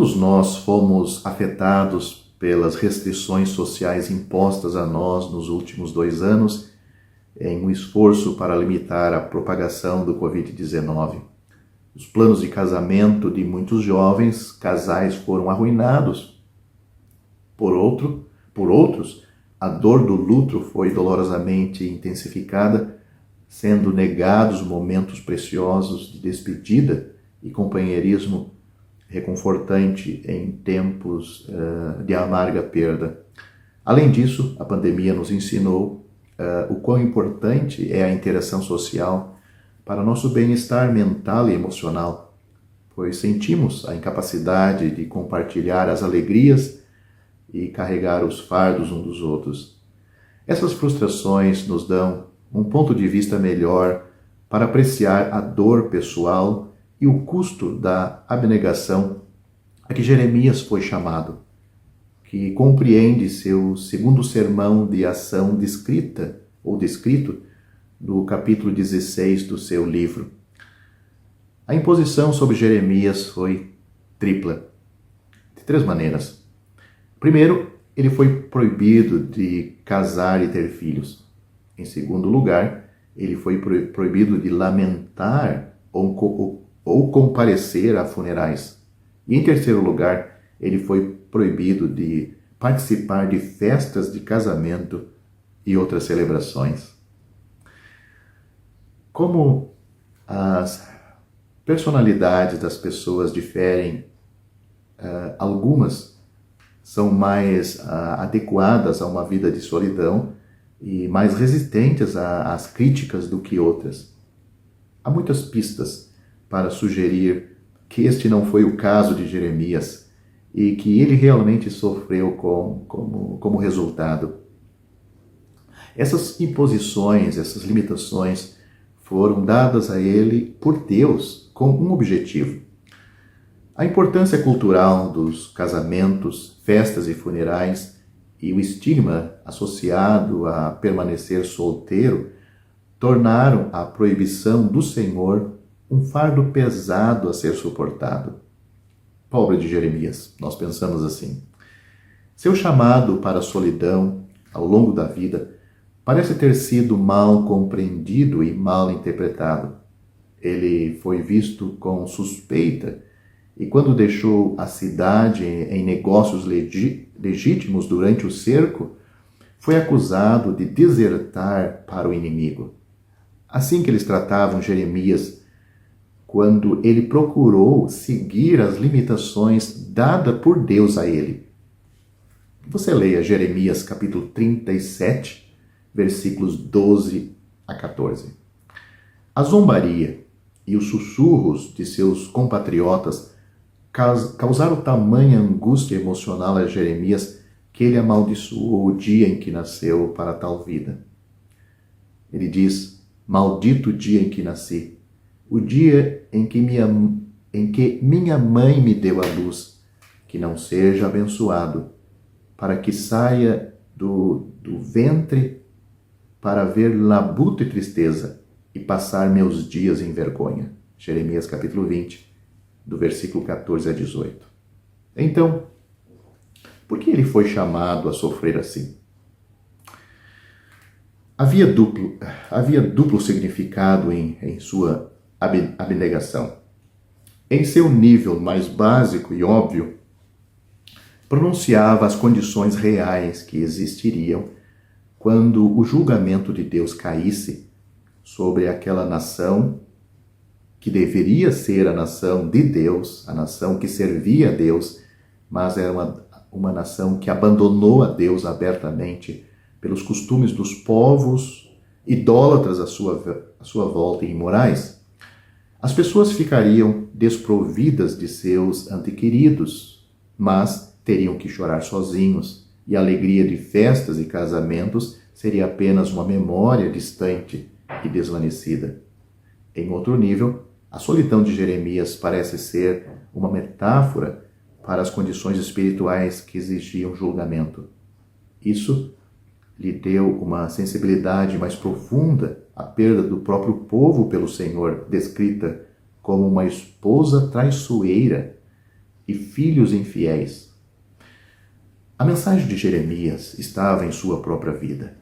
Todos nós fomos afetados pelas restrições sociais impostas a nós nos últimos 2 anos em um esforço para limitar a propagação do Covid-19. Os planos de casamento de muitos jovens casais foram arruinados. Por outros, a dor do luto foi dolorosamente intensificada, sendo negados momentos preciosos de despedida e companheirismo reconfortante em tempos de amarga perda. Além disso, a pandemia nos ensinou o quão importante é a interação social para nosso bem-estar mental e emocional, pois sentimos a incapacidade de compartilhar as alegrias e carregar os fardos uns dos outros. Essas frustrações nos dão um ponto de vista melhor para apreciar a dor pessoal e o custo da abnegação a que Jeremias foi chamado, que compreende seu segundo sermão de ação descrito do capítulo 16 do seu livro. A imposição sobre Jeremias foi tripla, de 3 maneiras. Primeiro, ele foi proibido de casar e ter filhos. Em segundo lugar, ele foi proibido de lamentar ou comparecer a funerais. E em terceiro lugar, ele foi proibido de participar de festas de casamento e outras celebrações. Como as personalidades das pessoas diferem, algumas são mais adequadas a uma vida de solidão e mais resistentes às críticas do que outras. Há muitas pistas para sugerir que este não foi o caso de Jeremias e que ele realmente sofreu como resultado. Essas imposições, essas limitações foram dadas a ele por Deus com um objetivo. A importância cultural dos casamentos, festas e funerais e o estigma associado a permanecer solteiro tornaram a proibição do Senhor um fardo pesado a ser suportado. Pobre de Jeremias, nós pensamos assim. Seu chamado para a solidão ao longo da vida parece ter sido mal compreendido e mal interpretado. Ele foi visto com suspeita e quando deixou a cidade em negócios legítimos durante o cerco, foi acusado de desertar para o inimigo. Assim que eles tratavam Jeremias quando ele procurou seguir as limitações dadas por Deus a ele. Você leia Jeremias capítulo 37, versículos 12 a 14. A zombaria e os sussurros de seus compatriotas causaram tamanha angústia emocional a Jeremias que ele amaldiçoou o dia em que nasceu para tal vida. Ele diz: maldito o dia em que nasci, o dia em que minha mãe me deu a luz, que não seja abençoado, para que saia do ventre para ver labuto e tristeza e passar meus dias em vergonha. Jeremias capítulo 20, do versículo 14 a 18. Então, por que ele foi chamado a sofrer assim? Havia duplo significado em sua abnegação. Em seu nível mais básico e óbvio, pronunciava as condições reais que existiriam quando o julgamento de Deus caísse sobre aquela nação que deveria ser a nação de Deus, a nação que servia a Deus, mas era uma nação que abandonou a Deus abertamente pelos costumes dos povos idólatras à sua volta e imorais. As pessoas ficariam desprovidas de seus antequeridos, mas teriam que chorar sozinhos, e a alegria de festas e casamentos seria apenas uma memória distante e desvanecida. Em outro nível, a solidão de Jeremias parece ser uma metáfora para as condições espirituais que exigiam julgamento. Isso lhe deu uma sensibilidade mais profunda à perda do próprio povo pelo Senhor, descrita como uma esposa traiçoeira e filhos infiéis. A mensagem de Jeremias estava em sua própria vida.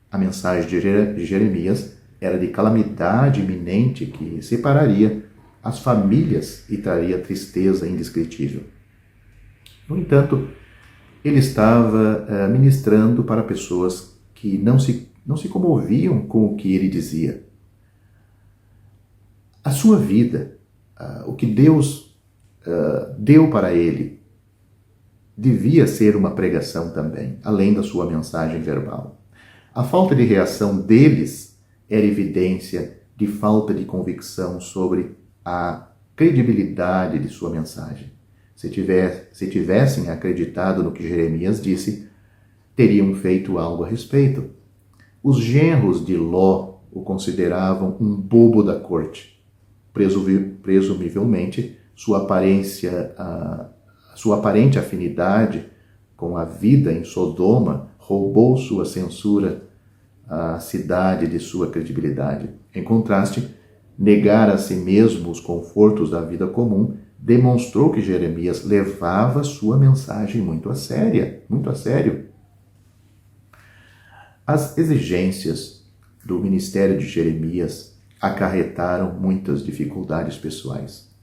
A mensagem de Jeremias era de calamidade iminente que separaria as famílias e traria tristeza indescritível. No entanto, ele estava ministrando para pessoas que não se comoviam com o que ele dizia. A sua vida, o que Deus deu para ele, devia ser uma pregação também, além da sua mensagem verbal. A falta de reação deles era evidência de falta de convicção sobre a credibilidade de sua mensagem. Se tivessem acreditado no que Jeremias disse, teriam feito algo a respeito. Os genros de Ló o consideravam um bobo da corte. Presumivelmente, sua aparente afinidade com a vida em Sodoma roubou sua censura à cidade de sua credibilidade. Em contraste, negar a si mesmo os confortos da vida comum demonstrou que Jeremias levava sua mensagem muito a sério. As exigências do ministério de Jeremias acarretaram muitas dificuldades pessoais.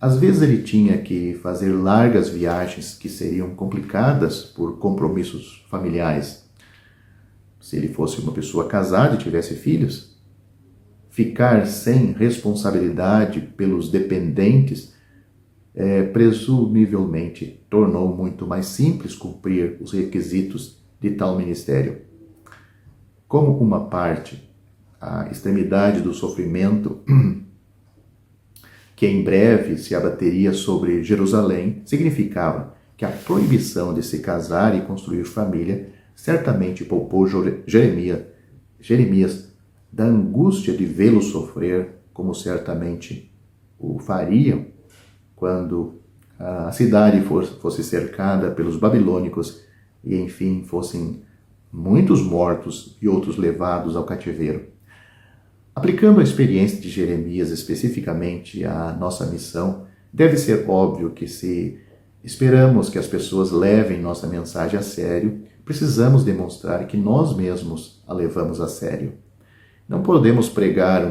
Às vezes ele tinha que fazer largas viagens que seriam complicadas por compromissos familiares. Se ele fosse uma pessoa casada e tivesse filhos, ficar sem responsabilidade pelos dependentes presumivelmente tornou muito mais simples cumprir os requisitos de tal ministério. Como uma parte, a extremidade do sofrimento que em breve se abateria sobre Jerusalém significava que a proibição de se casar e construir família certamente poupou Jeremias da angústia de vê-lo sofrer, como certamente o fariam quando a cidade fosse cercada pelos babilônicos e, enfim, fossem muitos mortos e outros levados ao cativeiro. Aplicando a experiência de Jeremias especificamente à nossa missão, deve ser óbvio que se esperamos que as pessoas levem nossa mensagem a sério, precisamos demonstrar que nós mesmos a levamos a sério. Não podemos pregar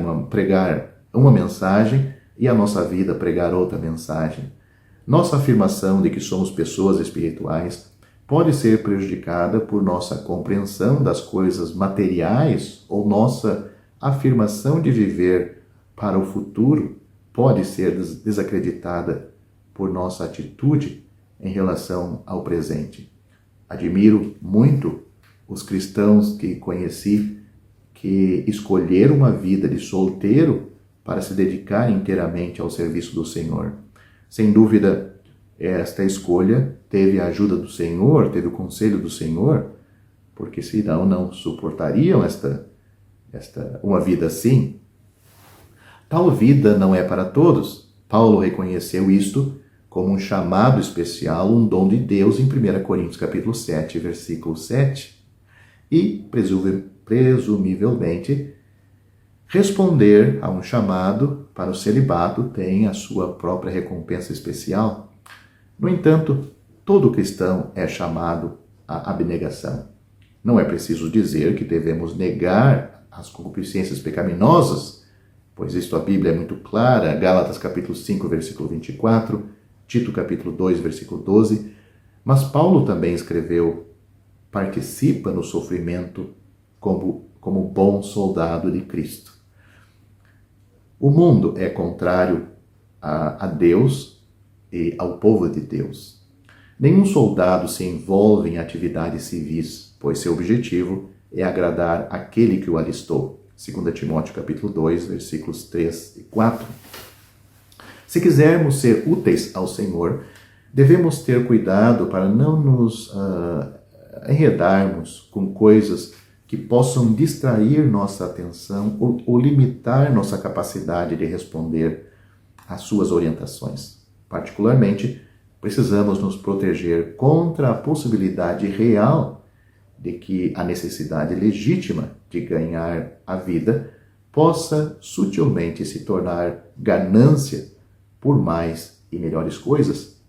uma mensagem e a nossa vida pregar outra mensagem. Nossa afirmação de que somos pessoas espirituais pode ser prejudicada por nossa compreensão das coisas materiais ou nossa afirmação de viver para o futuro pode ser desacreditada por nossa atitude em relação ao presente. Admiro muito os cristãos que conheci que escolheram uma vida de solteiro para se dedicar inteiramente ao serviço do Senhor. Sem dúvida, esta escolha teve a ajuda do Senhor, teve o conselho do Senhor, porque senão não suportariam uma vida assim. Tal vida não é para todos. Paulo reconheceu isto como um chamado especial, um dom de Deus em 1 Coríntios capítulo 7, versículo 7. E, presumivelmente, responder a um chamado para o celibato tem a sua própria recompensa especial. No entanto, todo cristão é chamado à abnegação. Não é preciso dizer que devemos negar as concupiscências pecaminosas, pois isto a Bíblia é muito clara, Gálatas capítulo 5, versículo 24, Tito capítulo 2, versículo 12, mas Paulo também escreveu: participa no sofrimento como bom soldado de Cristo. O mundo é contrário a Deus e ao povo de Deus. Nenhum soldado se envolve em atividades civis, pois seu objetivo é agradar aquele que o alistou. 2 Timóteo capítulo 2, versículos 3 e 4. Se quisermos ser úteis ao Senhor, devemos ter cuidado para não nos enredarmos com coisas que possam distrair nossa atenção ou limitar nossa capacidade de responder às suas orientações. Particularmente, precisamos nos proteger contra a possibilidade real de que a necessidade legítima de ganhar a vida possa sutilmente se tornar ganância por mais e melhores coisas.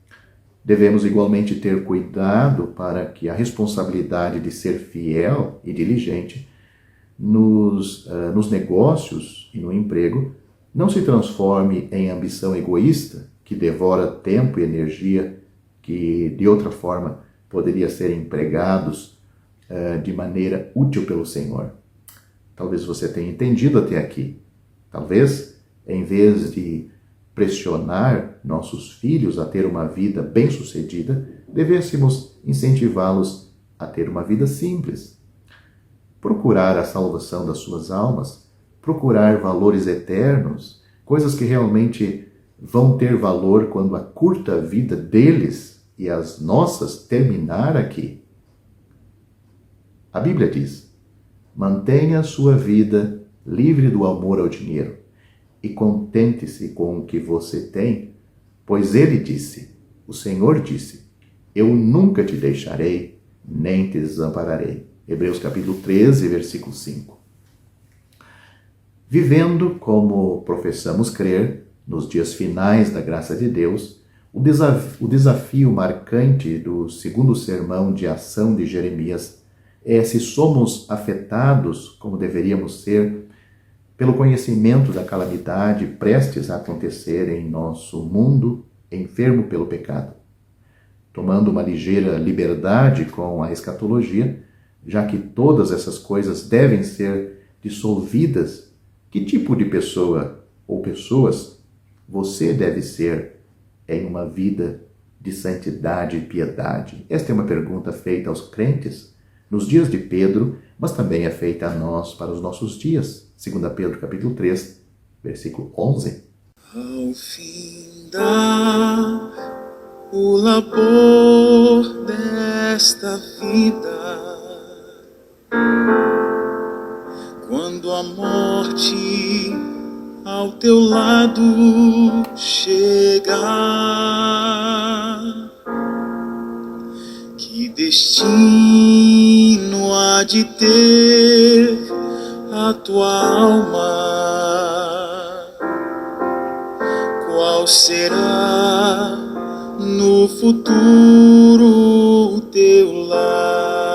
Devemos igualmente ter cuidado para que a responsabilidade de ser fiel e diligente nos negócios e no emprego não se transforme em ambição egoísta que devora tempo e energia que de outra forma poderia ser empregados de maneira útil pelo Senhor. Talvez você tenha entendido até aqui. Talvez, em vez de pressionar nossos filhos a ter uma vida bem-sucedida, devêssemos incentivá-los a ter uma vida simples. Procurar a salvação das suas almas, procurar valores eternos, coisas que realmente vão ter valor quando a curta vida deles e as nossas terminar aqui. A Bíblia diz: mantenha a sua vida livre do amor ao dinheiro e contente-se com o que você tem, pois ele disse, o Senhor disse, eu nunca te deixarei, nem te desampararei. Hebreus capítulo 13, versículo 5. Vivendo como professamos crer, nos dias finais da graça de Deus, o desafio marcante do segundo sermão de ação de Jeremias é se somos afetados, como deveríamos ser, pelo conhecimento da calamidade prestes a acontecer em nosso mundo enfermo pelo pecado. Tomando uma ligeira liberdade com a escatologia, já que todas essas coisas devem ser dissolvidas, que tipo de pessoa ou pessoas você deve ser em uma vida de santidade e piedade? Esta é uma pergunta feita aos crentes nos dias de Pedro, mas também é feita a nós para os nossos dias. 2 Pedro capítulo 3, versículo 11. Ao findar o labor desta vida, quando a morte ao teu lado chegar, que destino há de ter a tua alma? Qual será no futuro o teu lar?